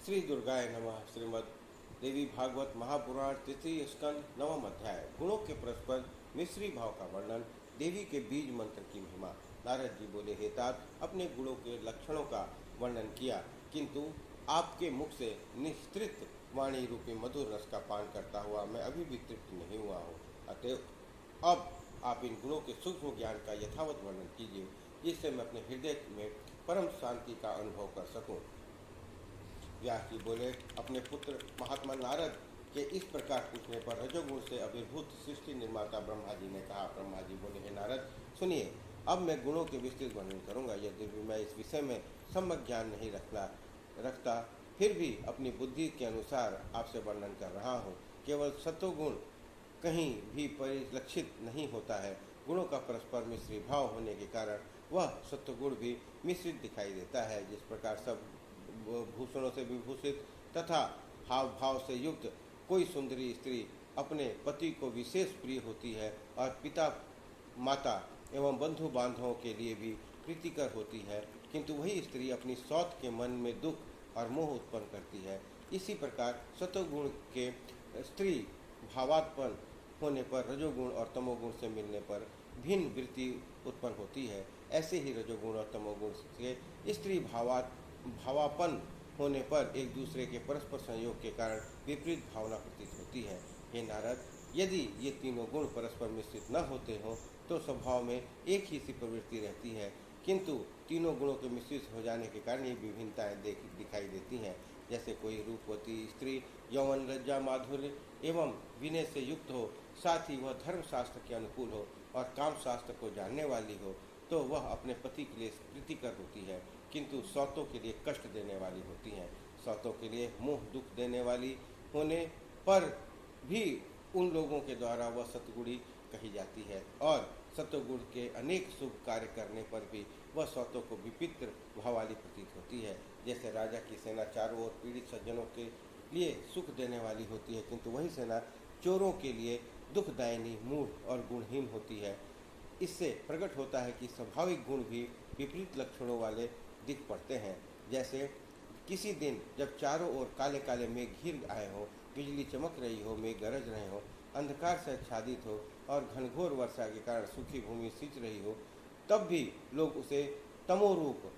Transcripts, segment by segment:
श्री दुर्गाय नमः। श्रीमद् देवी भागवत महापुराण तृतीय स्कंद नवम अध्याय। गुणों के परस्पर मिश्री भाव का वर्णन। देवी के बीज मंत्र की महिमा। नारद जी बोले, हे तात, अपने गुणों के लक्षणों का वर्णन किया, किंतु आपके मुख से निस्तृत वाणी रूपी मधुर रस का पान करता हुआ मैं अभी भी तृप्त नहीं हुआ हूँ। अतएव अब आप इन गुणों के सूक्ष्म ज्ञान का यथावत वर्णन कीजिए, जिससे मैं अपने हृदय में परम शांति का अनुभव कर सकूं। व्यास जी बोले, अपने पुत्र महात्मा नारद के इस प्रकार पूछने पर रजोगुण से अभिभूत सृष्टि निर्माता ब्रह्मा जी ने कहा। ब्रह्मा जी बोले, हे नारद, सुनिए, अब मैं गुणों के विस्तृत वर्णन करूंगा। यद्यपि मैं इस विषय में सम्यक ज्ञान नहीं रखता, फिर भी अपनी बुद्धि के अनुसार आपसे वर्णन कर रहा हूँ। केवल सत्वगुण कहीं भी परिलक्षित नहीं होता है। गुणों का परस्पर मिश्री भाव होने के कारण वह सत्वगुण भी मिश्रित दिखाई देता है। जिस प्रकार सब भूषणों से विभूषित तथा हाव भाव से युक्त कोई सुंदरी स्त्री अपने पति को विशेष प्रिय होती है और पिता माता एवं बंधु बांधवों के लिए भी प्रीतिकर होती है, किंतु वही स्त्री अपनी सौत के मन में दुख और मोह उत्पन्न करती है। इसी प्रकार सत्वगुण के स्त्री भावात्पन्न होने पर रजोगुण और तमोगुण से मिलने पर भिन्न वृत्ति उत्पन्न होती है। ऐसे ही रजोगुण और तमोगुण से स्त्री भावापन होने पर एक दूसरे के परस्पर संयोग के कारण विपरीत भावना प्रतीत होती है। हे नारद, यदि ये तीनों गुण परस्पर मिश्रित न होते हों तो स्वभाव में एक ही सी प्रवृत्ति रहती है, किंतु तीनों गुणों के मिश्रित हो जाने के कारण ये विभिन्नताएं दिखाई देती हैं। जैसे कोई रूपवती स्त्री यौवन लज्जा माधुर्य एवं विनय से युक्त हो, साथ ही वह धर्मशास्त्र के अनुकूल हो और काम शास्त्र को जानने वाली हो, तो वह अपने पति के लिए प्रीतिकर होती है, किंतु सौतों के लिए कष्ट देने वाली होती हैं। सौतों के लिए मोह दुख देने वाली होने पर भी उन लोगों के द्वारा वह सतगुणी कही जाती है, और सत्वगुण के अनेक शुभ कार्य करने पर भी वह सौतों को विचित्र भाव वाली प्रतीत होती है। जैसे राजा की सेना चारों ओर पीड़ित सज्जनों के लिए सुख देने वाली होती है, किंतु वही सेना चोरों के लिए दुखदायिनी, मूढ़ और गुणहीन होती है। इससे प्रकट होता है कि स्वाभाविक गुण भी विपरीत लक्षणों वाले दिख पड़ते हैं। जैसे किसी दिन जब चारों ओर काले काले मेघ घिर आए हो, बिजली चमक रही हो, मेघ गरज रहे हो, अंधकार से आच्छादित हो और घनघोर वर्षा के कारण सूखी भूमि सिंच रही हो, तब भी लोग उसे तमोरूप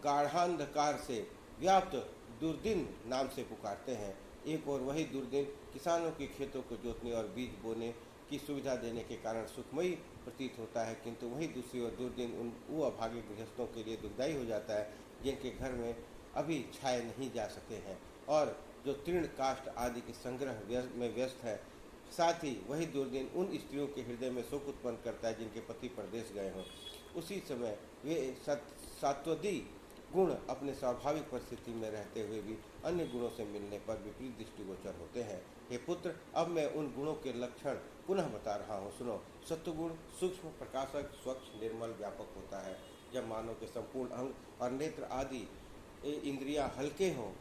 गाढ़ांधकार से व्याप्त दुर्दिन नाम से पुकारते हैं। एक और वही दुर्दिन किसानों के खेतों को जोतने और बीज बोने की सुविधा देने के कारण सुखमयी प्रतीत होता है, किंतु वही दूसरी ओर दुर्दिन उन अभागे गृहस्थों के लिए दुखदायी हो जाता है जिनके घर में अभी छाए नहीं जा सके हैं और जो तृण काष्ठ आदि के संग्रह में व्यस्त है। साथ ही वही दुर्दिन उन स्त्रियों के हृदय में शोक उत्पन्न करता है जिनके पति परदेश गए हों। उसी समय वे सात्वदी गुण अपने स्वाभाविक परिस्थिति में रहते हुए भी अन्य गुणों से मिलने पर विपरीत दृष्टिगोचर होते हैं। हे पुत्र, अब मैं उन गुणों के लक्षण पुनः बता रहा हूँ, सुनो। सत्वगुण सूक्ष्म, प्रकाशक, स्वच्छ, निर्मल, व्यापक होता है। जब मानव के संपूर्ण अंग और नेत्र आदि इंद्रियां हल्के हों,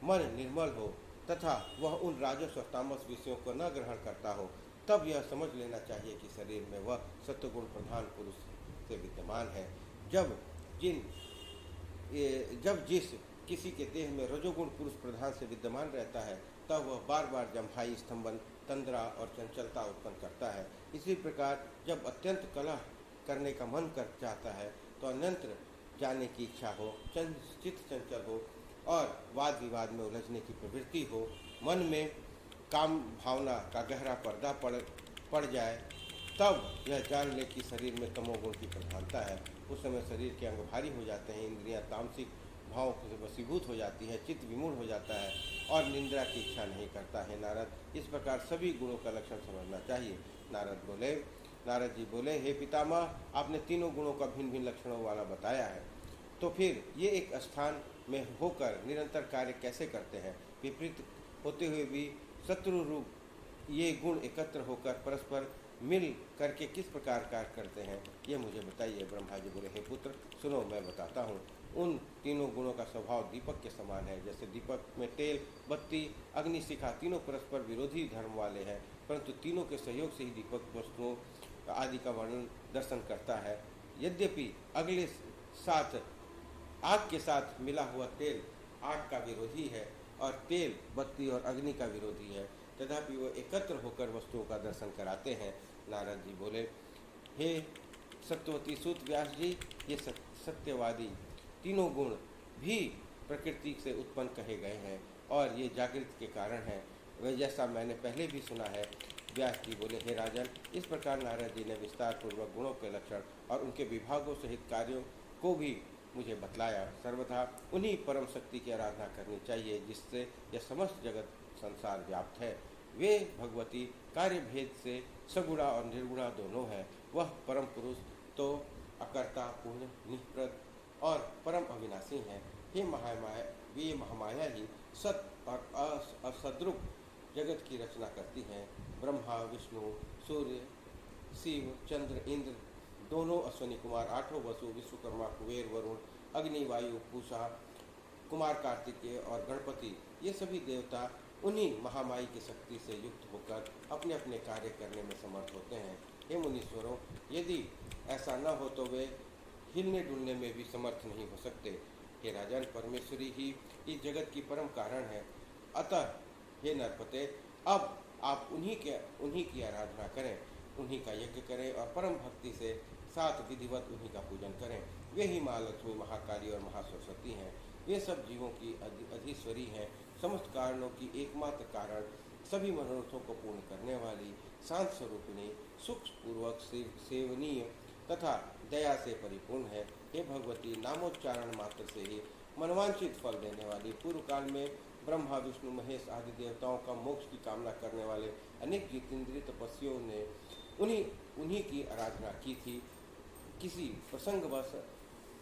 मन निर्मल हो तथा वह उन राजस और तामस विषयों को न ग्रहण करता हो, तब यह समझ लेना चाहिए कि शरीर में वह सत्वगुण प्रधान पुरुष से विद्यमान है। जब जिस किसी के देह में रजोगुण पुरुष प्रधान से विद्यमान रहता है, तब वह बार बार जम्भाई, स्तंभन, तंद्रा और चंचलता उत्पन्न करता है। इसी प्रकार जब अत्यंत कलह करने का मन कर चाहता है, तो अन्यत्र जाने की इच्छा हो, चित्त चंचल हो और वाद विवाद में उलझने की प्रवृत्ति हो, मन में काम भावना का गहरा पर्दा पड़ जाए, तब यह जान ले कि शरीर में तमोगुण की प्रधानता है। उस समय शरीर के अंग भारी हो जाते हैं, इंद्रियां तामसिक भावों से वशीभूत हो जाती है, चित्त विमूढ़ हो जाता है और निंद्रा की इच्छा नहीं करता है। नारद, इस प्रकार सभी गुणों का लक्षण समझना चाहिए। नारद जी बोले, हे पितामह, आपने तीनों गुणों का भिन्न भिन्न लक्षणों वाला बताया है, तो फिर ये एक स्थान में होकर निरंतर कार्य कैसे करते हैं? विपरीत होते हुए भी शत्रु रूप ये गुण एकत्र होकर परस्पर मिल करके किस प्रकार कार्य करते हैं, ये मुझे बताइए। ब्रह्मा जी बोले, हे पुत्र, सुनो, मैं बताता हूँ। उन तीनों गुणों का स्वभाव दीपक के समान है। जैसे दीपक में तेल, बत्ती, अग्नि, शिखा तीनों परस्पर विरोधी धर्म वाले हैं, परंतु तीनों के सहयोग से ही दीपक वस्तुओं आदि का वर्णन दर्शन करता है। यद्यपि अगले साथ आग के साथ मिला हुआ तेल आग का विरोधी है, और तेल, बत्ती और अग्नि का विरोधी है, तथापि वो एकत्र होकर वस्तुओं का दर्शन कराते हैं। नारद जी बोले, हे सत्यवती सूत व्यास जी, ये सत्यवादी तीनों गुण भी प्रकृति से उत्पन्न कहे गए हैं और ये जागृति के कारण है, वह जैसा मैंने पहले भी सुना है। व्यास जी बोले, हे राजन, इस प्रकार नारद जी ने विस्तार पूर्वक गुणों के लक्षण और उनके विभागों सहित कार्यों को भी मुझे बतलाया। सर्वथा उन्हीं परम शक्ति की आराधना करनी चाहिए जिससे यह समस्त जगत संसार व्याप्त है। वे भगवती कार्य भेद से सगुणा और निर्गुणा दोनों है। वह परम पुरुष तो अकर्ता, पूर्ण, निष्प्रद और परम अविनाशी है। हे महामाया, वे महामाया ही सत और असद्रुप जगत की रचना करती हैं। ब्रह्मा, विष्णु, सूर्य, शिव, चंद्र, इंद्र दोनों अश्विनी कुमार, आठों वसु, विश्वकर्मा, कुबेर, वरुण, अग्नि, वायु, पूषा, कुमार कार्तिकेय और गणपति, ये सभी देवता उन्हीं महामाई की शक्ति से युक्त होकर अपने अपने कार्य करने में समर्थ होते हैं। हे मुनीश्वरों, यदि ऐसा न हो तो वे हिलने डुलने में भी समर्थ नहीं हो सकते। हे राजन, परमेश्वरी ही इस जगत की परम कारण है। अतः हे नरपते, अब आप उन्हीं की आराधना करें, उन्हीं का यज्ञ करें और परम भक्ति से साथ विधिवत उन्हीं का पूजन करें। वे ही महालक्ष्मी, महाकाली और महासरस्वती हैं। वे सब जीवों की अधीश्वरी हैं, समस्त कारणों की एकमात्र कारण, सभी मनोरथों को पूर्ण करने वाली, शांत स्वरूपिणी, सुखपूर्वक सेवनीय तथा दया से परिपूर्ण है। हे भगवती, नामोच्चारण मात्र से ही मनवांछित फल देने वाली, पूर्व काल में ब्रह्मा, विष्णु, महेश आदि देवताओं का मोक्ष की कामना करने वाले अनेक जितेंद्रिय तपस्वियों ने उन्हीं की आराधना की थी। किसी प्रसंगवश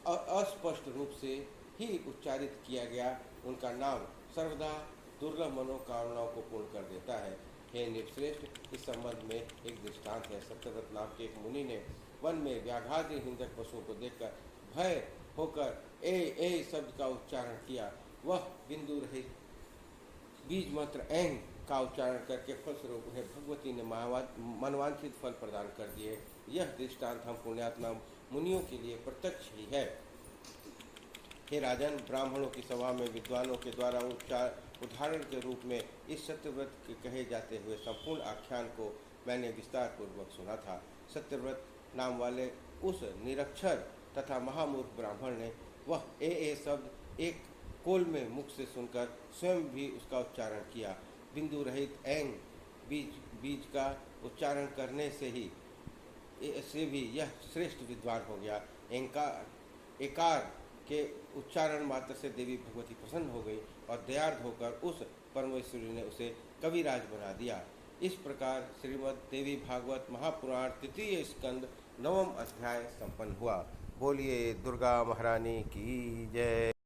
अस्पष्ट रूप से ही उच्चारित किया गया उनका नाम सर्वदा दुर्लभ मनोकामनाओं को पूर्ण कर देता है। हे नृपश्रेष्ठ, इस संबंध में एक दृष्टांत है। सत्यव्रत नाम के एक मुनि ने वन में व्याघ्रादि हिंसक पशुओं को देखकर भय होकर ए शब्द का उच्चारण किया। वह बिंदु रहित बीज मंत्र ऐं का उच्चारण करके फलस्वरूप उन्हें भगवती ने मनवांछित फल प्रदान कर दिए। यह दृष्टांत हम पुण्यात्मा मुनियों के लिए प्रत्यक्ष ही है। हे राजन, ब्राह्मणों की सभा में विद्वानों के द्वारा उदाहरण के रूप में इस सत्यव्रत के कहे जाते हुए संपूर्ण आख्यान को मैंने विस्तार पूर्वक सुना था। सत्यव्रत नाम वाले उस निरक्षर तथा महामूर्ख ब्राह्मण ने वह ए शब्द एक कोल में मुख से सुनकर स्वयं भी उसका उच्चारण किया। बिंदु रहित ऐं बीज का उच्चारण करने से भी यह श्रेष्ठ विद्वान हो गया। एकार के उच्चारण मात्र से देवी भगवती प्रसन्न हो गई और दयार्द होकर उस परमेश्वरी ने उसे कविराज बना दिया। इस प्रकार श्रीमद् देवी भागवत महापुराण तृतीय स्कंद 9वां अध्याय संपन्न हुआ। बोलिए दुर्गा महारानी की जय।